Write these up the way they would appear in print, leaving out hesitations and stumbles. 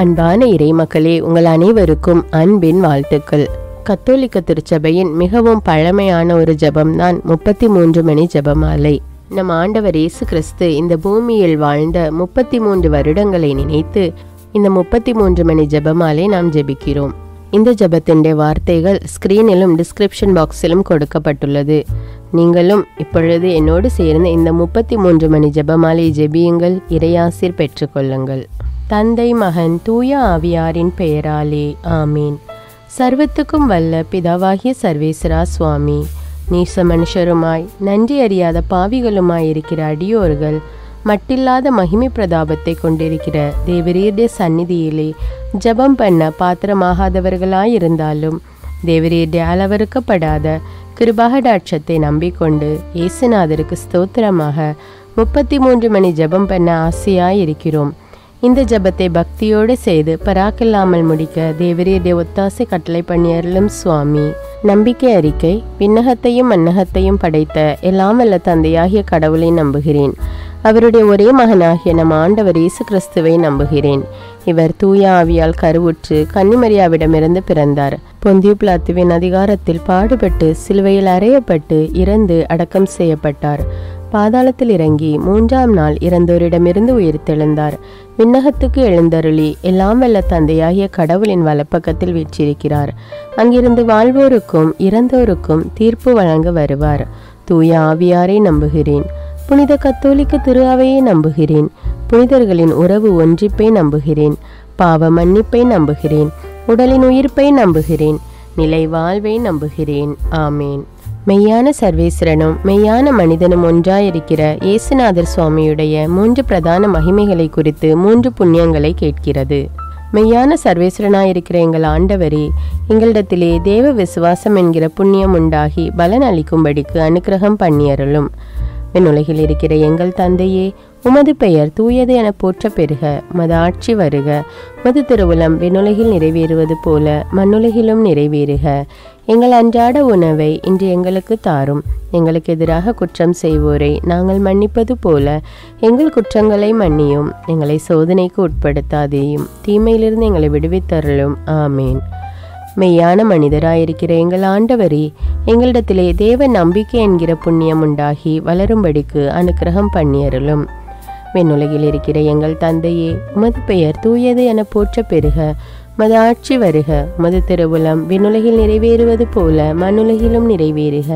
அன்பான இறைமக்களே, உங்கள் அனைவருக்கும் அன்பின் வாழ்த்துக்கள். கத்தோலிக்க திருச்சபையின் மிகவும் பழமையான ஒரு ஜெபம்தான் 33 மணி ஜெபமாலை. நம் ஆண்டவர் இயேசு கிறிஸ்து இந்த பூமியில் வாழ்ந்த 33 வருடங்களை நினைத்து இந்த 33 மணி ஜெபமாலை நாம் ஜெபிக்கிறோம். இந்த ஜெபத்தினுடைய வார்த்தைகள் ஸ்கிரீனிலும் டிஸ்கிரிப்ஷன் பாக்ஸிலும் கொடுக்கப்பட்டுள்ளது. நீங்களும் இப்பொழுது என்னோடு சேர்ந்து இந்த 33 மணி ஜெபமாலை ஜெபியுங்கள், இறையாசீர் பெற்றுக்கொள்ளுங்கள். தந்தை, மகன், தூய ஆவியாரின் பெயராலே ஆமீன். சர்வத்துக்கும் வல்ல பிதாவாகிய சர்வேஸ்வரா சுவாமி, நீச மனுஷருமாய் நன்றி அறியாத பாவிகளுமாயிருக்கிற அடியோர்கள் மட்டில்லாத மகிமை பிரதாபத்தை கொண்டிருக்கிற தேவரீருடைய சந்நிதியிலே ஜெபம் பண்ண பாத்திரமாகாதவர்களாயிருந்தாலும் தேவரீருடைய அளவறுக்கப்படாத கிருபாகடாட்சத்தை நம்பிக்கொண்டு இயேசுநாதருக்கு ஸ்தோத்திரமாக 33 மணி ஜெபம் பண்ண ஆசையாயிருக்கிறோம். இந்த ஜெபத்தை பக்தியோடு செய்து பராக்கில்லாமல் முடிக்க தேவரீருடைய ஒத்தாசை கட்டளை பண்ணியருளும் சுவாமி. நம்பிக்கை அறிக்கை. விண்ணகத்தையும் மண்ணகத்தையும் படைத்த எல்லாம் வல்ல தந்தையாகிய கடவுளை நம்புகிறேன். அவருடைய ஒரே மகனாகிய நம் ஆண்டவர் இயேசு கிறிஸ்துவை நம்புகிறேன். இவர் தூய ஆவியால் கருவுற்று கன்னிமரியாவிடமிருந்து பிறந்தார். பொந்தியு பிலாத்துவின் அதிகாரத்தில் பாடுபட்டு சிலுவையில் அறையப்பட்டு இறந்து அடக்கம் செய்யப்பட்டார். பாதாளத்தில் இறங்கி 3ஆம் நாள் இறந்தோரிடமிருந்து உயிர்த்தெழுந்தார். விண்ணகத்துக்கு எழுந்தருளி எல்லாம் வல்ல தந்தையாகிய கடவுளின் வலப்பக்கத்தில் வீற்றிருக்கிறார். அங்கிருந்து வாழ்வோருக்கும் இறந்தோருக்கும் தீர்ப்பு வழங்க வருவார். தூய ஆவியாரை நம்புகிறேன். புனித கத்தோலிக்க திரு அவையை நம்புகிறேன். புனிதர்களின் உறவு ஒன்றிப்பை நம்புகிறேன். பாவ மன்னிப்பை நம்புகிறேன். உடலின் உயிர்ப்பை நம்புகிறேன். நிலை வாழ்வை நம்புகிறேன். ஆமேன். மெய்யான சர்வேஸ்வரனும் மெய்யான மனிதனும் ஒன்றாயிருக்கிற இயேசுநாதர் சுவாமியுடைய 3 பிரதான மகிமைகளை குறித்து 3 புண்ணியங்களை கேட்கிறது. மெய்யான சர்வேஸ்வரனாயிருக்கிற எங்கள் ஆண்டவரே, எங்களிடத்திலே தேவ விசுவாசம் என்கிற புண்ணியம் உண்டாகி பலன் அளிக்கும்படிக்கு அனுக்கிரகம் பண்ணியருளும். விண்ணுலகில் இருக்கிற எங்கள் தந்தையே, உமது பெயர் தூயது என போற்ற பெறுக. உமது ஆட்சி வருக. உமது திருவுளம் விண்ணுலகில் நிறைவேறுவது போல மண்ணுலகிலும் நிறைவேறுக. எங்கள் அன்றாட உணவை இன்று எங்களுக்கு தாரும். எங்களுக்கு எதிராக குற்றம் செய்வோரை நாங்கள் மன்னிப்பது போல எங்கள் குற்றங்களை மன்னியும். எங்களை சோதனைக்கு உட்படுத்தாதேயும், தீமையிலிருந்து எங்களை விடுவித்தருளும். ஆமேன். மெய்யான மனிதராயிருக்கிற எங்கள் ஆண்டவரே, எங்களிடத்திலே தேவ நம்பிக்கை என்கிற புண்ணியம் உண்டாகி வளரும்படிக்கு அனுக்கிரகம் பண்ணியருளும். விண்ணுலகில் இருக்கிற எங்கள் தந்தையே, உமது பெயர் தூயது என போற்ற பெறுக. உமது ஆட்சி வருக. உமது திருவுளம் விண்ணுலகில் நிறைவேறுவது போல மண்ணுலகிலும் நிறைவேறுக.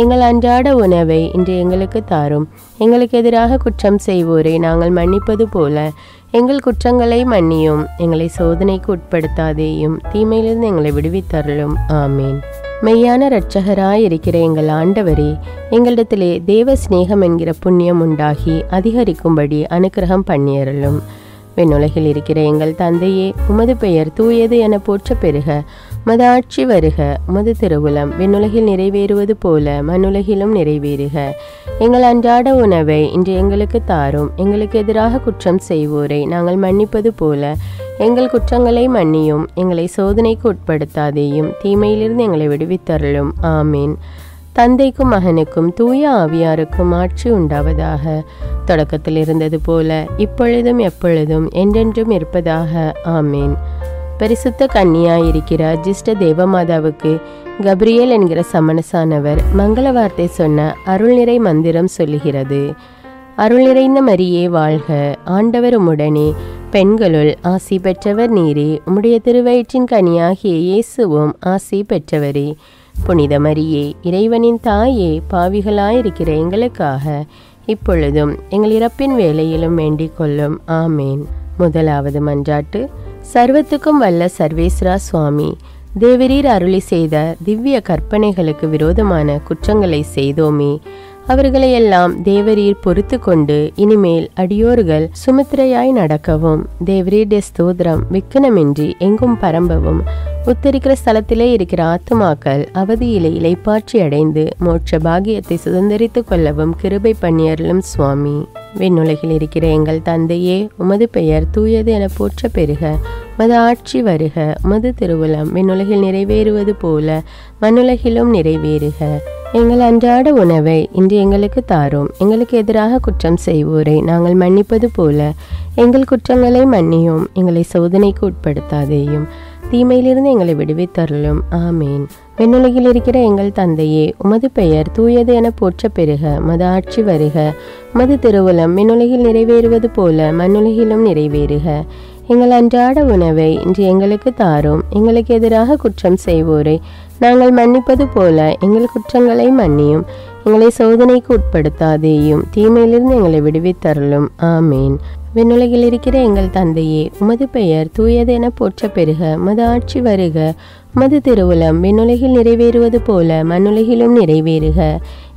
எங்கள் அன்றாட உணவை இன்று எங்களுக்கு தாரும். எங்களுக்கு எதிராக குற்றம் செய்வோரை நாங்கள் மன்னிப்பது போல எங்கள் குற்றங்களை மன்னியும். எங்களை சோதனைக்கு உட்படுத்தாதேயும், தீமையிலிருந்து எங்களை விடுவித்தருளும். ஆமீன். மெய்யான இரட்சகராயிருக்கிற எங்கள் ஆண்டவரே, எங்களிடத்திலே தேவ சிநேகம் என்கிற புண்ணியம் உண்டாகி அதிகரிக்கும்படி அனுக்கிரகம் பண்ணியருளும். விண்ணுலகில் இருக்கிற எங்கள் தந்தையே, உமது பெயர் தூயது என போற்ற பெறுக. உமது ஆட்சி வருக. உமது திருவுளம் விண்ணுலகில் நிறைவேறுவது போல மண்ணுலகிலும் நிறைவேறுக. எங்கள் அன்றாட உணவை இன்று எங்களுக்கு தாரும். எங்களுக்கு எதிராக குற்றம் செய்வோரை நாங்கள் மன்னிப்பது போல எங்கள் குற்றங்களை மன்னியும். எங்களை சோதனைக்கு உட்படுத்தாதேயும், தீமையிலிருந்து எங்களை விடுவித்தருளும். ஆமீன். தந்தைக்கும் மகனுக்கும் தூய ஆவியாருக்கும் ஆட்சி உண்டாவதாக. தொடக்கத்தில் இருந்தது போல இப்பொழுதும் எப்பொழுதும் என்றென்றும் இருப்பதாக. ஆமீன். பரிசுத்த கன்னியாயிருக்கிற அஜிஷ்ட தேவமாதாவுக்கு கப்ரியேல் என்கிற சமணசானவர் மங்கள வார்த்தை சொன்ன அருள்நிறை மந்திரம் சொல்லுகிறது. அருள் நிறைந்த மரியே வாழ்க. ஆண்டவர் உம்முடனே, பெண்களுள் ஆசி பெற்றவர் நீரே. உம்முடைய திருவயிற்றின் கனியாகிய இயேசுவும் ஆசி பெற்றவரே. புனித மரியே, இறைவனின் தாயே, பாவிகளாயிருக்கிற எங்களுக்காக இப்பொழுதும் எங்கள் இறப்பின் வேளையிலும் வேண்டிக் கொள்ளும். ஆமேன். முதலாவது மன்றாட்டு. சர்வத்துக்கும் வல்ல சர்வேஸ்வரா சுவாமி, தேவரீர் அருளி செய்த திவ்ய கற்பனைகளுக்கு விரோதமான குற்றங்களை செய்தோமே, அவர்களையெல்லாம் தேவரீர் பொறுத்து கொண்டு இனிமேல் அடியோர்கள் சுமித்திரையாய் நடக்கவும், தேவரீருடைய ஸ்தோத்திரம் விக்கனமின்றி எங்கும் பரம்பவும், உத்தரிக்கிற ஸ்தலத்திலே இருக்கிற ஆத்துமாக்கள் அவதியிலே இலைப்பாற்றி அடைந்து மோட்ச பாகியத்தை சுதந்திரித்து கொள்ளவும் கிருபை பண்ணியருளும் சுவாமி. விண்ணுலகில் இருக்கிற எங்கள் தந்தையே, உமது பெயர் தூயது என போற்ற பெறுக. உமது ஆட்சி வருக. உமது திருவுளம் விண்ணுலகில் நிறைவேறுவது போல மண்ணுலகிலும் நிறைவேறுக. எங்கள் அன்றாட உணவை இன்று எங்களுக்கு தாரும். எங்களுக்கு எதிராக குற்றம் செய்வோரை நாங்கள் மன்னிப்பது போல எங்கள் குற்றங்களை மன்னியும். எங்களை சோதனைக்கு உட்படுத்தாதேயும், தீமையிலிருந்து எங்களை விடுவித்தருளும். ஆமீன். விண்ணுலகில் இருக்கிற எங்கள் தந்தையே, உமது பெயர் தூயது என போற்ற பெறுக. உமது ஆட்சி வருக. உமது திருவுளம் விண்ணுலகில் நிறைவேறுவது போல மண்ணுலகிலும் நிறைவேறுக. எங்கள் அன்றாட உணவை இன்று எங்களுக்கு தாரும். எங்களுக்கு எதிராக குற்றம் செய்வோரை நாங்கள் மன்னிப்பது போல எங்கள் குற்றங்களை மன்னியும். எங்களை சோதனைக்கு உட்படுத்தாதேயும், தீமையிலிருந்து எங்களை விடுவித்தருளும். ஆமீன். விண்ணுலகில் இருக்கிற எங்கள் தந்தையே, உமது பெயர் தூயது என போற்ற பெறுக. உமது ஆட்சி வருக. உமது திருவுளம் விண்ணுலகில் நிறைவேறுவது போல மண்ணுலகிலும் நிறைவேறுக.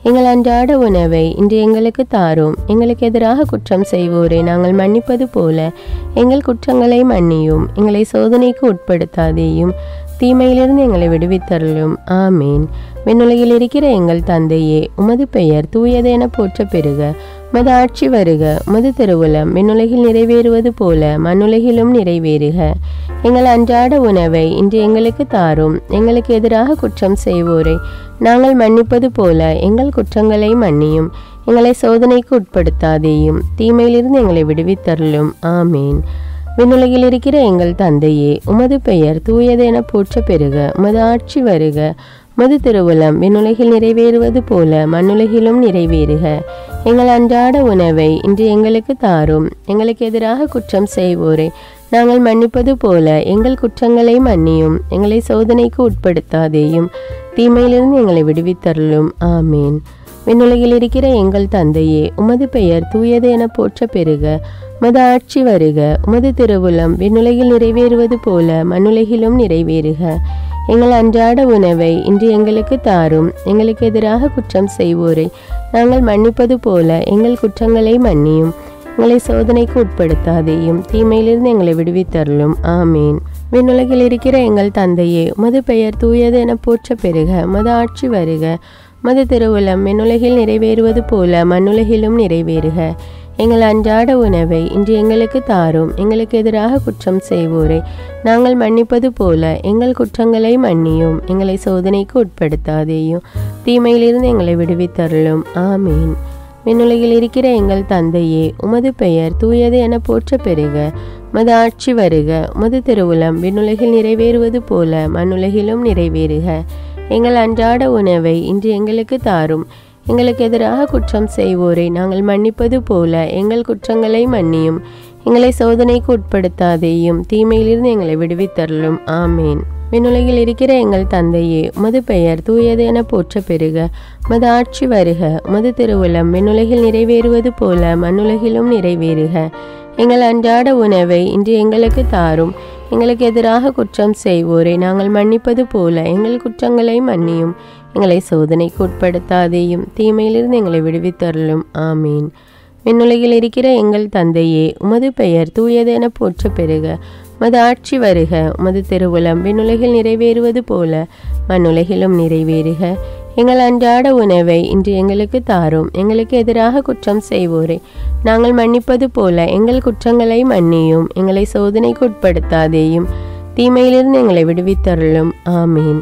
எங்கள் அன்றாட உணவை இன்று எங்களுக்கு தாரும். எங்களுக்கு எதிராக குற்றம் செய்வோரை நாங்கள் மன்னிப்பது போல எங்கள் குற்றங்களை மன்னியும். எங்களை சோதனைக்கு உட்படுத்தாதேயும், தீமையிலிருந்து எங்களை விடுவித்தருளும். ஆமீன். விண்ணுலகில் இருக்கிற எங்கள் தந்தையே, உமது பெயர் தூயது என போற்ற பெறுக. உமது ஆட்சி வருக. உமது திருவுளம் விண்ணுலகில் நிறைவேறுவது போல மண்ணுலகிலும் நிறைவேறுக. எங்கள் அன்றாட உணவை இன்று எங்களுக்கு தாரும். எங்களுக்கு எதிராக குற்றம் செய்வோரை நாங்கள் மன்னிப்பது போல எங்கள் குற்றங்களை மன்னியும். எங்களை சோதனைக்கு உட்படுத்தாதேயும், தீமையிலிருந்து எங்களை விடுவித்தருளும். ஆமீன். விண்ணுலகில் இருக்கிற எங்கள் தந்தையே, உமது பெயர் தூயது என போற்ற பெறுக. உமது ஆட்சி வருக. உமது திருவுளம் விண்ணுலகில் நிறைவேறுவது போல மண்ணுலகிலும் நிறைவேறுக. எங்கள் அன்றாட உணவை இன்று எங்களுக்கு தாரும். எங்களுக்கு எதிராக குற்றம் செய்வோரை நாங்கள் மன்னிப்பது போல எங்கள் குற்றங்களை மன்னியும். எங்களை சோதனைக்கு உட்படுத்தாதேயும், தீமையிலிருந்து எங்களை விடுவித்தருளும். ஆமீன். விண்ணுலகில் இருக்கிற எங்கள் தந்தையே, உமது பெயர் தூயது என போற்ற பெறுக. உமது ஆட்சி வருக. உமது திருவுளம் விண்ணுலகில் நிறைவேறுவது போல மண்ணுலகிலும் நிறைவேறுக. எங்கள் அன்றாட உணவை இன்று எங்களுக்கு தாரும். எங்களுக்கு எதிராக குற்றம் செய்வோரை நாங்கள் மன்னிப்பது போல எங்கள் குற்றங்களை மன்னியும். எங்களை சோதனைக்கு உட்படுத்தாதேயும், தீமையிலிருந்து எங்களை விடுவித்தருளும். ஆமீன். விண்ணுலகில் இருக்கிற எங்கள் தந்தையே, உமது பெயர் தூயது என போற்ற பெறுக. உமது ஆட்சி வருக. உமது திருவுளம் விண்ணுலகில் நிறைவேறுவது போல மண்ணுலகிலும் நிறைவேறுக. எங்கள் அன்றாட உணவை இன்று எங்களுக்கு தாரும். எங்களுக்கு எதிராக குற்றம் செய்வோரை நாங்கள் மன்னிப்பது போல எங்கள் குற்றங்களை மன்னியும். எங்களை சோதனைக்கு உட்படுத்தாதேயும், தீமையிலிருந்து எங்களை விடுவித்தருளும். ஆமீன். விண்ணுலகில் இருக்கிற எங்கள் தந்தையே, உமது பெயர் தூயது என போற்ற பெறுக. உமது ஆட்சி வருக. உமது திருவுளம் விண்ணுலகில் நிறைவேறுவது போல மண்ணுலகிலும் நிறைவேறுக. எங்கள் அன்றாட உணவை இன்று எங்களுக்கு தாரும். எங்களுக்கு எதிராக குற்றம் செய்வோரை நாங்கள் மன்னிப்பது போல எங்கள் குற்றங்களை மன்னியும். எங்களை சோதனைக்கு உட்படுத்தாதேயும், தீமையிலிருந்து எங்களை விடுவித்தருளும். ஆமீன். விண்ணுலகில் இருக்கிற எங்கள் தந்தையே, உமது பெயர் தூயது என போற்ற பெறுக. உமது ஆட்சி வருக. உமது திருவுளம் விண்ணுலகில் நிறைவேறுவது போல மண்ணுலகிலும் நிறைவேறுக. எங்கள் அன்றாட உணவை இன்று எங்களுக்கு தாரும். எங்களுக்கு எதிராக குற்றம் செய்வோரை நாங்கள் மன்னிப்பது போல எங்கள் குற்றங்களை மன்னியும். எங்களை சோதனைக்கு உட்படுத்தாதேயும், தீமையிலிருந்து எங்களை விடுவித்தருளும். ஆமீன். விண்ணுலகில் இருக்கிற எங்கள் தந்தையே, உமது பெயர் தூயது என போற்ற பெறுக. உமது ஆட்சி வருக. உமது திருவுளம் விண்ணுலகில் நிறைவேறுவது போல மண்ணுலகிலும் நிறைவேறுக. எங்கள் அன்றாட உணவை இன்று எங்களுக்கு தாரும். எங்களுக்கு எதிராக குற்றம் செய்வோரை நாங்கள் மன்னிப்பது போல எங்கள் குற்றங்களை மன்னியும். எங்களை சோதனைக்கு உட்படுத்தாதேயும், தீமையிலிருந்து எங்களை விடுவித்தருளும். ஆமீன்.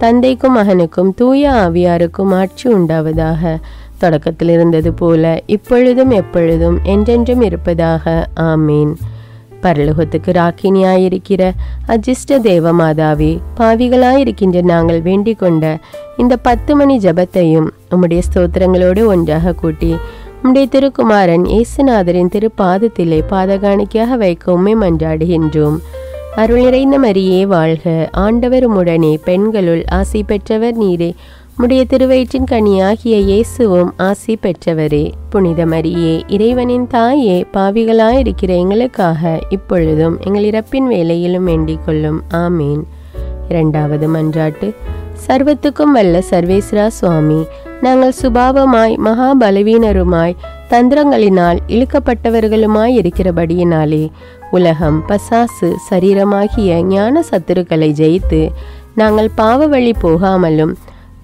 தந்தைக்கும் மகனுக்கும் தூய ஆவியாருக்கும் ஆட்சி உண்டாவதாக. தொடக்கத்தில் இருந்தது போல இப்பொழுதும் எப்பொழுதும் என்றென்றும் இருப்பதாக. ஆமீன். பரலோகத்துக்கு ராக்கினியாயிருக்கிற அஜிஷ்ட தேவமாதாவே, பாவிகளாயிருக்கின்ற நாங்கள் வேண்டிக் கொண்ட இந்த 10 மணி ஜபத்தையும் உம்முடைய ஸ்தோத்திரங்களோடு ஒன்றாக கூட்டி உம்முடைய திருக்குமாரன் இயேசுநாதரின் திருப்பாதத்திலே பாதகாணிக்கையாக வைக்க உம்மை மன்றாடுகின்றோம். அருள் நிறைந்த மரியே வாழ்க. ஆண்டவர் உம்முடனே, பெண்களுள் ஆசி பெற்றவர் நீரே. உம்முடைய திருவயிற்றின் கனியாகிய இயேசுவும் ஆசி பெற்றவரே. புனித மரியே, இறைவனின் தாயே, பாவிகளாயிருக்கிற எங்களுக்காக இப்பொழுதும் எங்கள் இறப்பின் வேளையிலும் வேண்டிக் கொள்ளும். ஆமீன். இரண்டாவது மன்றாட்டு. சர்வத்துக்கும் வல்ல சர்வேஸ்வரா சுவாமி, நாங்கள் சுபாவமாய் மகா பலவீனருமாய் தந்திரங்களினால் இழுக்கப்பட்டவர்களுமாய் இருக்கிறபடியினாலே உலகம், பசாசு, சரீரமாகிய ஞான சத்துருக்களை ஜெயித்து நாங்கள் பாவ வழி போகாமலும்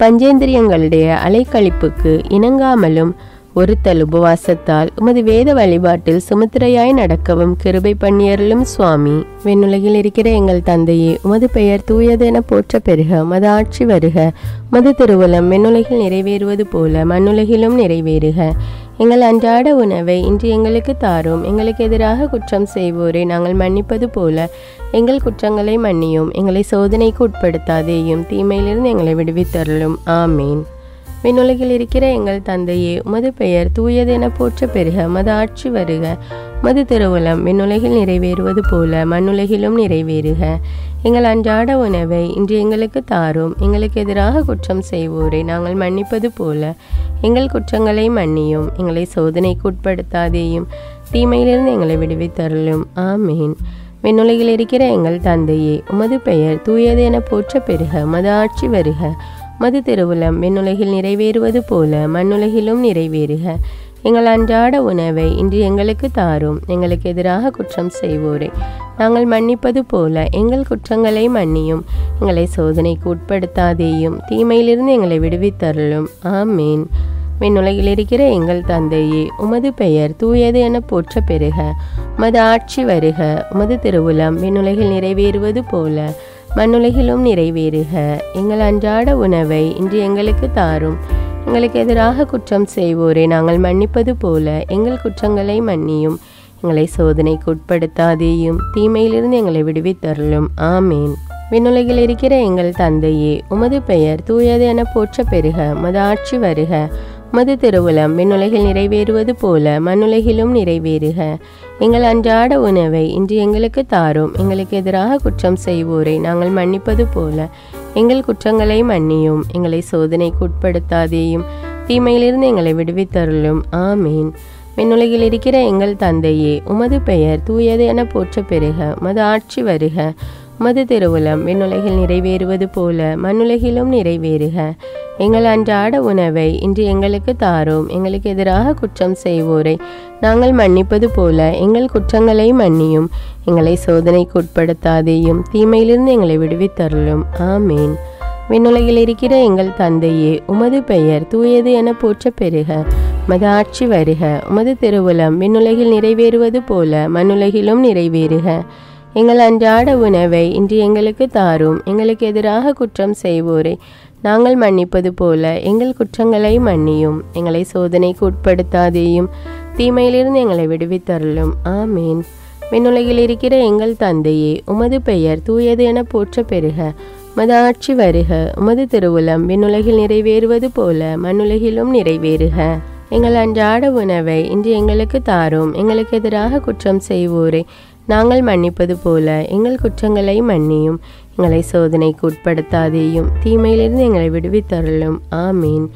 பஞ்சேந்திரியங்களுடைய அலைக்கழிப்புக்கு இணங்காமலும் ஒருத்தல் உபவாசத்தால் உமது வேத வழிபாட்டில் சுமுத்திரையாய் நடக்கவும் கிருபை பண்ணியருளும் சுவாமி. விண்ணுலகில் இருக்கிற எங்கள் தந்தையே, உமது பெயர் தூயது என போற்ற பெருக. உமது ஆட்சி வருக. உமது திருவுளம் விண்ணுலகில் நிறைவேறுவது போல மண்ணுலகிலும் நிறைவேறுக. எங்கள் அன்றாட உணவை இன்று எங்களுக்கு தாரும். எங்களுக்கு எதிராக குற்றம் செய்வோரை நாங்கள் மன்னிப்பது போல எங்கள் குற்றங்களை மன்னியும். எங்களை சோதனைக்கு உட்படுத்தாதேயும், தீமையிலிருந்து எங்களை விடுவித்தருளும். ஆமீன். விண்ணுலகில் இருக்கிற எங்கள் தந்தையே, உமது பெயர் தூயது என போற்ற பெருக. உமது ஆட்சி வருக. உமது திருவுளம் விண்ணுலகில் நிறைவேறுவது போல மண்ணுலகிலும் நிறைவேறுக. எங்கள் அன்றாட உணவை இன்று எங்களுக்கு தாரும். எங்களுக்கு எதிராக குற்றம் செய்வோரை நாங்கள் மன்னிப்பது போல எங்கள் குற்றங்களை மன்னியும். எங்களை சோதனைக்கு உட்படுத்தாதேயும், தீமையிலிருந்து எங்களை விடுவித்தருளும். ஆமீன். விண்ணுலகில் இருக்கிற எங்கள் தந்தையே, உமது பெயர் தூயது என போற்ற பெருக. உமது ஆட்சி வருக. உமது திருவுளம் விண்ணுலகில் நிறைவேறுவது போல மண்ணுலகிலும் நிறைவேறுக. எங்கள் அன்றாட உணவை இன்று எங்களுக்கு தாரும். எங்களுக்கு எதிராக குற்றம் செய்வோரை நாங்கள் மன்னிப்பது போல எங்கள் குற்றங்களை மன்னியும். எங்களை சோதனைக்கு உட்படுத்தாதேயும், தீமையிலிருந்து எங்களை விடுவித்தருளும். ஆமீன். விண்ணுலகில் இருக்கிற எங்கள் தந்தையே, உமது பெயர் தூயது என போற்ற பெருக. உமது ஆட்சி வருக. உமது திருவுளம் விண்ணுலகில் நிறைவேறுவது போல மண்ணுலகிலும் நிறைவேறுக. எங்கள் அன்றாட உணவை இன்று எங்களுக்கு தாரும். எங்களுக்கு எதிராக குற்றம் செய்வோரை நாங்கள் மன்னிப்பது போல எங்கள் குற்றங்களை மன்னியும். எங்களை சோதனைக்கு உட்படுத்தாதேயும், தீமையிலிருந்து எங்களை விடுவித்தருளும். ஆமீன். விண்ணுலகில் இருக்கிற எங்கள் தந்தையே, உமது பெயர் தூயது என போற்ற பெருக. உமது ஆட்சி வருக. உமது திருவுளம் விண்ணுலகில் நிறைவேறுவது போல மண்ணுலகிலும் நிறைவேறுக. எங்கள் அன்றாட உணவை இன்று எங்களுக்கு தாரும். எங்களுக்கு எதிராக குற்றம் செய்வோரை நாங்கள் மன்னிப்பது போல எங்கள் குற்றங்களை மன்னியும். எங்களை சோதனைக்கு உட்படுத்தாதேயும், தீமையிலிருந்து எங்களை விடுவித்தருளும். ஆமீன். விண்ணுலகில் இருக்கிற எங்கள் தந்தையே, உமது பெயர் தூயது என போற்ற பெருக. உமது ஆட்சி வருக. உமது திருவுளம் விண்ணுலகில் நிறைவேறுவது போல மண்ணுலகிலும் நிறைவேறுக. எங்கள் அன்றாட உணவை இன்று எங்களுக்கு தாரும். எங்களுக்கு எதிராக குற்றம் செய்வோரை நாங்கள் மன்னிப்பது போல எங்கள் குற்றங்களை மன்னியும். எங்களை சோதனைக்கு உட்படுத்தாதேயும், தீமையிலிருந்து எங்களை விடுவித்தருளும். ஆமீன். விண்ணுலகில் இருக்கிற எங்கள் தந்தையே, உமது பெயர் தூயது என போற்ற பெருக. உமது ஆட்சி வருக. உமது திருவுளம் விண்ணுலகில் நிறைவேறுவது போல மண்ணுலகிலும் நிறைவேறுக. எங்கள் அன்றாட உணவை இன்று எங்களுக்கு தாரும். எங்களுக்கு எதிராக குற்றம் செய்வோரை நாங்கள் மன்னிப்பது போல எங்கள் குற்றங்களை மன்னியும். எங்களை சோதனைக்கு உட்படுத்தாதேயும், தீமையிலிருந்து எங்களை விடுவித்தருளும். ஆமீன். விண்ணுலகில் இருக்கிற எங்கள் தந்தையே, உமது பெயர் தூயது என போற்ற பெருக. உமது ஆட்சி வருக. உமது திருவுளம் விண்ணுலகில் நிறைவேறுவது போல மண்ணுலகிலும் நிறைவேறுக. எங்கள் அன்றாட உணவை இன்று எங்களுக்கு தாரும். எங்களுக்கு எதிராக குற்றம் செய்வோரை நாங்கள் மன்னிப்பது போல எங்கள் குற்றங்களை மன்னியும். எங்களை சோதனைக்கு உட்படுத்தாதேயும், தீமையிலிருந்து எங்களை விடுவித்தருளும். ஆமீன்.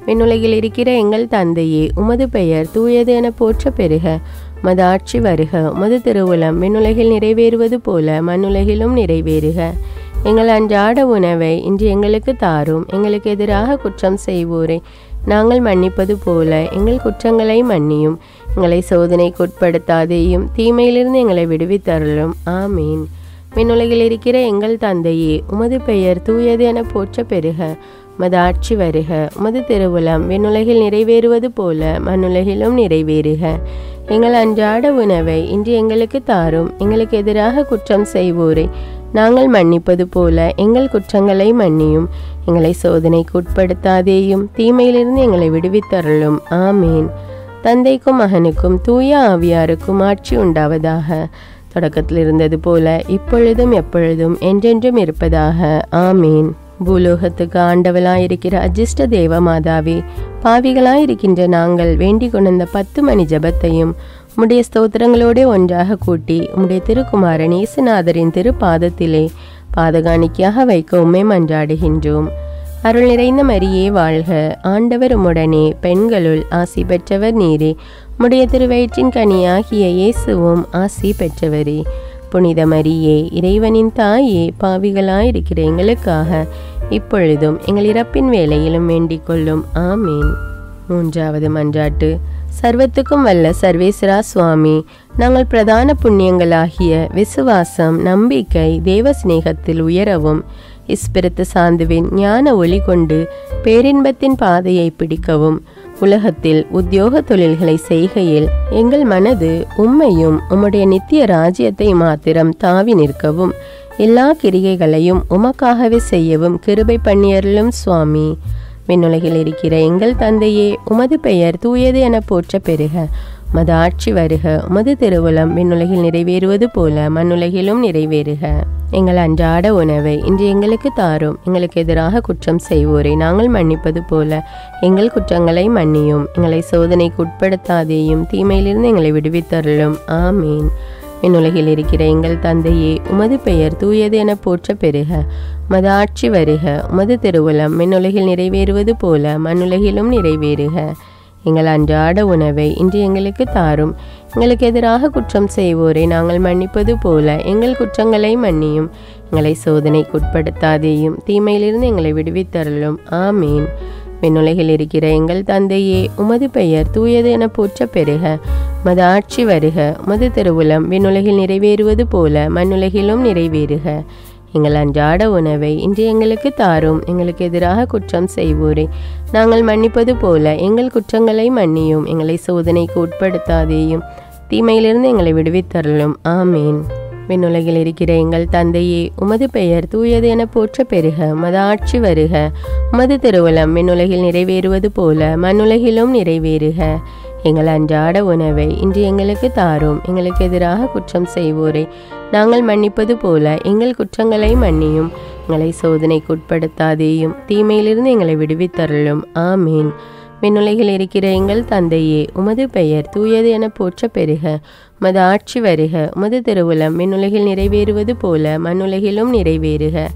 விண்ணுலகில் இருக்கிற எங்கள் தந்தையே, உமது பெயர் தூயது என போற்ற பெருக. உமது ஆட்சி வருக. உமது திருவுளம் விண்ணுலகில் நிறைவேறுவது போல மண்ணுலகிலும் நிறைவேறுக. எங்கள் அன்றாட உணவை இன்று எங்களுக்கு தாரும். எங்களுக்கு எதிராக குற்றம் செய்வோரை நாங்கள் மன்னிப்பது போல எங்கள் குற்றங்களை மன்னியும். எங்களை சோதனைக்கு உட்படுத்தாதேயும், தீமையிலிருந்து எங்களை விடுவித்தருளும். ஆமீன். விண்ணுலகில் இருக்கிற எங்கள் தந்தையே, உமது பெயர் தூயது என போற்ற பெருக. உமது ஆட்சி வருக. உமது திருவுளம் விண்ணுலகில் நிறைவேறுவது போல மண்ணுலகிலும் நிறைவேறுக. எங்கள் அன்றாட உணவை இன்று எங்களுக்கு தாரும். எங்களுக்கு எதிராக குற்றம் செய்வோரை நாங்கள் மன்னிப்பது போல எங்கள் குற்றங்களை மன்னியும். எங்களை சோதனைக்கு உட்படுத்தாதேயும், தீமையிலிருந்து எங்களை விடுவித்தருளும். ஆமீன். தந்தைக்கும் மகனுக்கும் தூய ஆவியாருக்கும் ஆட்சி உண்டாவதாக. தொடக்கத்தில் இருந்தது போல இப்பொழுதும் எப்பொழுதும் என்றென்றும் இருப்பதாக. ஆமீன். பூலோகத்துக்கு ஆண்டவளாயிருக்கிற அஜிஷ்ட தேவமாதாவே, பாவிகளாயிருக்கின்ற நாங்கள் வேண்டிக் கொண்ட 10 மணி ஜபத்தையும் உம்முடைய ஸ்தோத்திரங்களோடு ஒன்றாக கூட்டி உம்முடைய திருக்குமாரன் இயேசுநாதரின் திருப்பாதத்திலே பாதகாணிக்கையாக வைக்க உம்மை மன்றாடுகின்றோம். அருள் நிறைந்த மரியே வாழ்க. ஆண்டவர் உம்முடனே, பெண்களுள் ஆசி பெற்றவர் நீரே. உம்முடைய திருவயிற்றின் கனியாகிய இயேசுவும் ஆசி பெற்றவரே. புனித மரியே, இறைவனின் தாயே, பாவிகளாயிருக்கிற எங்களுக்காக இப்பொழுதும் எங்கள் இறப்பின் வேளையிலும் வேண்டிக் கொள்ளும். ஆமீன். 3வது மன்றாட்டு. சர்வத்துக்கும் வல்ல சர்வேஸ்வரா சுவாமி, நாங்கள் பிரதான புண்ணியங்களாகிய விசுவாசம், நம்பிக்கை, தேவ சிநேகத்தில் உயரவும் இஸ்பிரித்து சாந்துவின் ஞான ஒளி கொண்டு பேரின்பத்தின் பாதையை பிடிக்கவும் உலகத்தில் உத்தியோக தொழில்களை செய்கையில் எங்கள் மனது உம்மையும் உம்முடைய நித்திய ராஜ்யத்தை மாத்திரம் தாவி நிற்கவும் எல்லா கிரிகைகளையும் உமக்காகவே செய்யவும் கிருபை பண்ணியருளும் சுவாமி. விண்ணுலகில் இருக்கிற எங்கள் தந்தையே, உமது பெயர் தூயது என போற்ற பெறுக. உமது ஆட்சி வருக. உமது திருவுளம் விண்ணுலகில் நிறைவேறுவது போல மண்ணுலகிலும் நிறைவேறுக. எங்கள் அன்றாட உணவை இன்று எங்களுக்கு தாரும். எங்களுக்கு எதிராக குற்றம் செய்வோரை நாங்கள் மன்னிப்பது போல எங்கள் குற்றங்களை மன்னியும். எங்களை சோதனைக்கு உட்படுத்தாதேயும், தீமையிலிருந்து எங்களை விடுவித்தருளும். ஆமீன். விண்ணுலகில் இருக்கிற எங்கள் தந்தையே, உமது பெயர் தூயது என போற்ற பெறுக. உமது ஆட்சி வருக. உமது திருவுளம் விண்ணுலகில் நிறைவேறுவது போல மண்ணுலகிலும் நிறைவேறுக. எங்கள் அன்றாட உணவை இன்று எங்களுக்கு தாரும். எங்களுக்கு எதிராக குற்றம் செய்வோரை நாங்கள் மன்னிப்பது போல எங்கள் குற்றங்களை மன்னியும். எங்களை சோதனைக்கு உட்படுத்தாதேயும், தீமையிலிருந்து எங்களை விடுவித்தருளும். ஆமீன். விண்ணுலகில் இருக்கிற எங்கள் தந்தையே, உமது பெயர் தூயது என போற்ற பெறுக. உமது ஆட்சி வருக. உமது திருவுளம் விண்ணுலகில் நிறைவேறுவது போல மண்ணுலகிலும் நிறைவேறுக. எங்கள் அன்றாட உணவை இன்று எங்களுக்கு தாரும். எங்களுக்கு எதிராக குற்றம் செய்வோரை நாங்கள் மன்னிப்பது போல எங்கள் குற்றங்களை மன்னியும். எங்களை சோதனைக்கு உட்படுத்தாதேயும், தீமையிலிருந்து எங்களை விடுவித்தருளும். ஆமீன். விண்ணுலகில் இருக்கிற எங்கள் தந்தையே, உமது பெயர் தூயது என போற்ற பெறுக. உமது ஆட்சி வருக. உமது திருவுளம் விண்ணுலகில் நிறைவேறுவது போல மண்ணுலகிலும் நிறைவேறுக. எங்கள் அன்றாட உணவை இன்று எங்களுக்கு தாரும். எங்களுக்கு எதிராக குற்றம் செய்வோரை நாங்கள் மன்னிப்பது போல எங்கள் குற்றங்களை மன்னியும். எங்களை சோதனைக்கு உட்படுத்தாதேயும், தீமையிலிருந்து எங்களை விடுவித்தருளும். ஆமீன். விண்ணுலகில் இருக்கிற எங்கள் தந்தையே, உமது பெயர் தூயது என போற்ற பெறுக. உமது ஆட்சி வருக. உமது திருவுளம் விண்ணுலகில் நிறைவேறுவது போல மண்ணுலகிலும் நிறைவேறுக.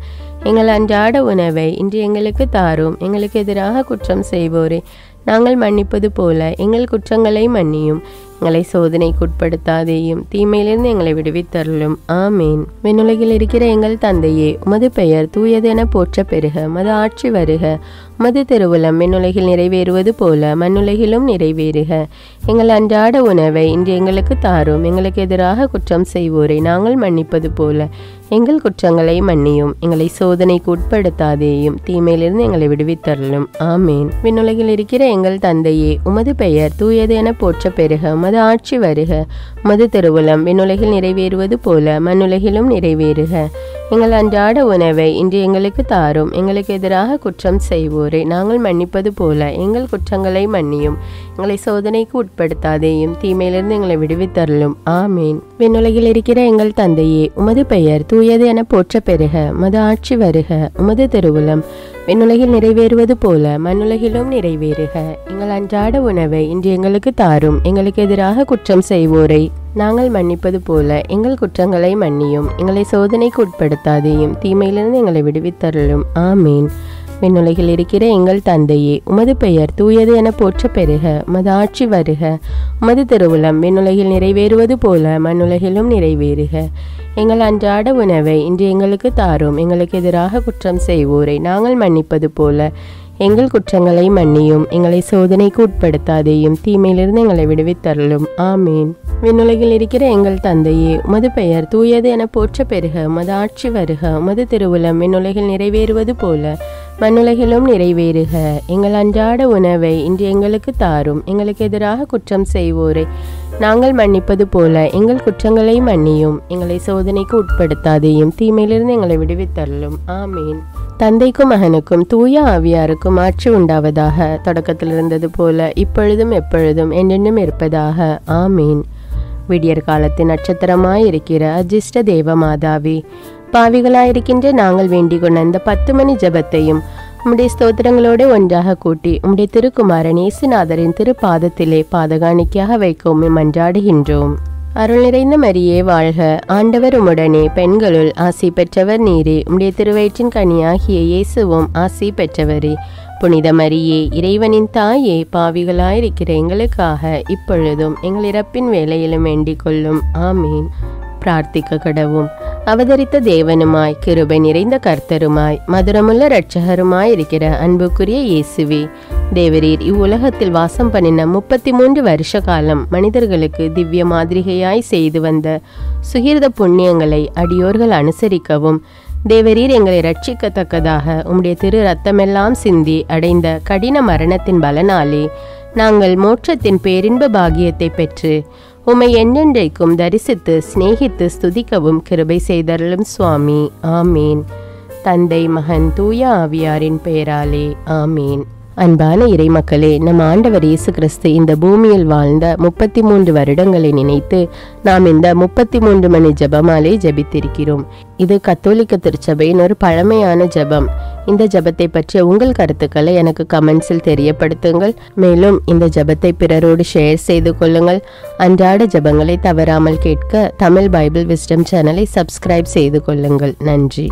எங்கள் அன்றாட உணவை இன்று எங்களுக்கு தாரும். எங்களுக்கு எதிராக குற்றம் செய்வோரை நாங்கள் மன்னிப்பது போல எங்கள் குற்றங்களை மன்னியும். எங்களை சோதனைக்கு உட்படுத்தாதேயும், தீமையிலிருந்து எங்களை விடுவித்தருளும். ஆமீன். விண்ணுலகில் இருக்கிற எங்கள் தந்தையே, உமது பெயர் தூயது என போற்ற பெறுக. உமது ஆட்சி வருக. உமது திருவுளம் விண்ணுலகில் நிறைவேறுவது போல மண்ணுலகிலும் நிறைவேறுக. எங்கள் அன்றாட உணவை இன்று எங்களுக்கு தாரும். எங்களுக்கு எதிராக குற்றம் செய்வோரை நாங்கள் மன்னிப்பது போல எங்கள் குற்றங்களை மன்னியும். எங்களை சோதனைக்கு உட்படுத்தாதேயும், தீமையிலிருந்து எங்களை விடுவித்தருளும். ஆமீன். விண்ணுலகில் இருக்கிற எங்கள் தந்தையே, உமது பெயர் தூயது என போற்ற பெறுக. உமது ஆட்சி வருக. உமது திருவுளம் விண்ணுலகில் நிறைவேறுவது போல மண்ணுலகிலும் நிறைவேறுக. எங்கள் அன்றாட உணவை இன்று எங்களுக்கு தாரும். எங்களுக்கு எதிராக குற்றம் செய்வோரை நாங்கள் மன்னிப்பது போல எங்கள் குற்றங்களை மன்னியும். எங்களை சோதனைக்கு உட்படுத்தாதேயும், தீமையிலிருந்து எங்களை விடுவித்தருளும். ஆமீன். விண்ணுலகில் இருக்கிற எங்கள் தந்தையே, உமது பெயர் தூயது என போற்ற பெறுக. உமது ஆட்சி வருக. உமது திருவுளம் விண்ணுலகில் நிறைவேறுவது போல மண்ணுலகிலும் நிறைவேறுக. எங்கள் அன்றாட உணவை இன்று எங்களுக்கு தாரும். எங்களுக்கு எதிராக குற்றம் செய்வோரை நாங்கள் மன்னிப்பது போல எங்கள் குற்றங்களை மன்னியும். எங்களை சோதனைக்கு உட்படுத்தாதேயும், தீமையிலிருந்து எங்களை விடுவித்தருளும். ஆமீன். விண்ணுலகில் இருக்கிற எங்கள் தந்தையே, உமது பெயர் தூயது என போற்ற பெறுக. உமது ஆட்சி வருக. உமது திருவுளம் விண்ணுலகில் நிறைவேறுவது போல மண்ணுலகிலும் நிறைவேறுக. எங்கள் அன்றாட உணவை இன்று எங்களுக்கு தாரும். எங்களுக்கு எதிராக குற்றம் செய்வோரை நாங்கள் மன்னிப்பது போல எங்கள் குற்றங்களை மன்னியும். எங்களை சோதனைக்கு உட்படுத்தாதேயும், தீமையிலிருந்து எங்களை விடுவித்தருளும். ஆமீன். விண்ணுலகில் இருக்கிற எங்கள் தந்தையே, உமது பெயர் தூயது என போற்ற பெறுக. உமது ஆட்சி வருக. உமது திருவுளம் விண்ணுலகில் நிறைவேறுவது போல மண்ணுலகிலும் நிறைவேறுக. எங்கள் அன்றாட உணவை இன்று எங்களுக்கு தாரும். எங்களுக்கு எதிராக குற்றம் செய்வோரை நாங்கள் மன்னிப்பது போல எங்கள் குற்றங்களை மன்னியும். எங்களை சோதனைக்கு உட்படுத்தாதேயும், தீமையிலிருந்து எங்களை விடுவித்தருளும். ஆமீன். தந்தைக்கும் மகனுக்கும் தூய ஆவியாருக்கும் ஆட்சி உண்டாவதாக. தொடக்கத்தில் இருந்தது போல இப்பொழுதும் எப்பொழுதும் என்றென்றும் இருப்பதாக. ஆமீன். விடியற் காலத்தின் நட்சத்திரமாயிருக்கிற அஜிஷ்ட தேவ மாதாவே, பாவிகளாயிருக்கின்ற நாங்கள் வேண்டிக் கொண்ட இந்த 10 மணி ஜபத்தையும் உம்முடைய ஸ்தோத்திரங்களோடு ஒன்றாக கூட்டி உம்முடைய திருக்குமாரன் இயேசுநாதரின் திருப்பாதத்திலே பாதகாணிக்கையாக வைக்க உம்மை மன்றாடுகின்றோம். அருள் நிறைந்த மரியே வாழ்க. ஆண்டவர் உம்முடனே, பெண்களுள் ஆசி பெற்றவர் நீரே. உம்முடைய திருவயிற்றின் கனியாகிய இயேசுவும் ஆசி பெற்றவரே. புனித மரியே, இறைவனின் தாயே, பாவிகளாயிருக்கிற எங்களுக்காக இப்பொழுதும் எங்கள் இறப்பின் வேளையிலும் வேண்டிக் கொள்ளும். ஆமீன். பிரார்த்திக்க கடவும். அவதரித்த தேவனுமாய், கிருபை நிறைந்த கர்த்தருமாய், மதுரமுள்ள இரட்சகருமாய் இருக்கிற அன்புக்குரிய இயேசுவே, தேவரீர் இவ்வுலகத்தில் வாசம் பண்ணின 33 வருஷ காலம் மனிதர்களுக்கு திவ்ய மாதிரிகையாய் செய்து வந்த சுகிர்த புண்ணியங்களை அடியோர்கள் அனுசரிக்கவும், தேவரீர் எங்களை ரட்சிக்கத்தக்கதாக உம்முடைய திரு ரத்தமெல்லாம் சிந்தி அடைந்த கடின மரணத்தின் பலனாலே நாங்கள் மோட்சத்தின் பேரின்ப பாகியத்தை பெற்று உம்மை என்றென்றைக்கும் தரிசித்து சிநேகித்து ஸ்துதிக்கவும் கிருபை செய்தருளும் சுவாமி. ஆமீன். தந்தை, மகன், தூய ஆவியாரின் பெயராலே ஆமீன். அன்பான இறைமக்களே, நம் ஆண்டவர் இயேசு கிறிஸ்து இந்த பூமியில் வாழ்ந்த 33 வருடங்களை நினைத்து நாம் இந்த 33 மணி ஜெபமாலை ஜெபித்திருக்கிறோம். இது கத்தோலிக்க திருச்சபையின் ஒரு பழமையான ஜெபம். இந்த ஜெபத்தை பற்றிய உங்கள் கருத்துக்களை எனக்கு கமெண்ட்ஸில் தெரியப்படுத்துங்கள். மேலும் இந்த ஜெபத்தை பிறரோடு ஷேர் செய்து கொள்ளுங்கள். அன்றாட ஜெபங்களை தவறாமல் கேட்க தமிழ் பைபிள் விஸ்டம் சேனலை சப்ஸ்கிரைப் செய்து கொள்ளுங்கள். நன்றி.